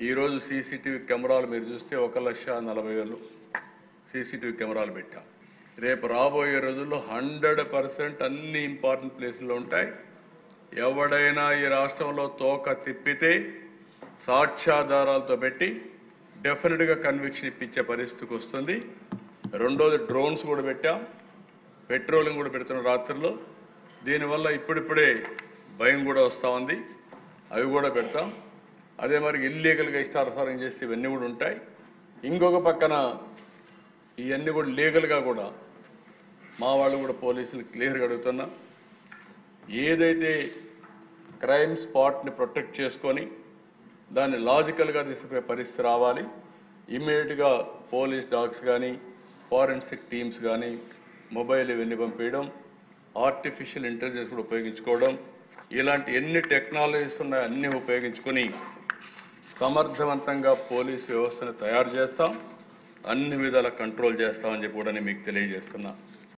ఈరోజు సీసీటీవీ కెమెరాలు మీరు చూస్తే 1,40,000 సీసీటీవీ కెమెరాలు పెట్టాం. రేపు రాబోయే రోజుల్లో 100% అన్ని ఇంపార్టెంట్ ప్లేసుల్లో ఉంటాయి. ఎవడైనా ఈ రాష్ట్రంలో తోక తిప్పితే సాక్ష్యాధారాలతో పెట్టి డెఫినెట్గా కన్విక్షన్ ఇప్పించే పరిస్థితికి వస్తుంది. రెండోది డ్రోన్స్ కూడా పెట్టాం, పెట్రోలింగ్ కూడా పెడుతున్నాం రాత్రుల్లో. దీనివల్ల ఇప్పుడిప్పుడే భయం కూడా వస్తూ ఉంది. అవి కూడా పెడతాం. అదే మరి ఇల్లీగల్గా ఇష్టానుసారం చేస్తే ఇవన్నీ కూడా ఉంటాయి. ఇంకొక పక్కన ఇవన్నీ కూడా లీగల్గా కూడా మా వాళ్ళు కూడా పోలీసులు క్లియర్గా అడుగుతున్నా, ఏదైతే క్రైమ్ స్పాట్ని ప్రొటెక్ట్ చేసుకొని దాన్ని లాజికల్గా తీసుకునే పరిస్థితి రావాలి. ఇమ్మీడియట్గా పోలీస్ డాగ్స్ కానీ ఫారెన్సిక్ టీమ్స్ కానీ మొబైల్ ఇవన్నీ పంపించడం, ఆర్టిఫిషియల్ ఇంటెలిజెన్స్ కూడా ఉపయోగించుకోవడం, ఇలాంటి ఎన్ని టెక్నాలజీస్ ఉన్నాయో అన్నీ ఉపయోగించుకొని సమర్థవంతంగా పోలీసు వ్యవస్థను తయారు చేస్తాం, అన్ని విధాల కంట్రోల్ చేస్తామని చెప్పి కూడా నేను మీకు తెలియజేస్తున్నా.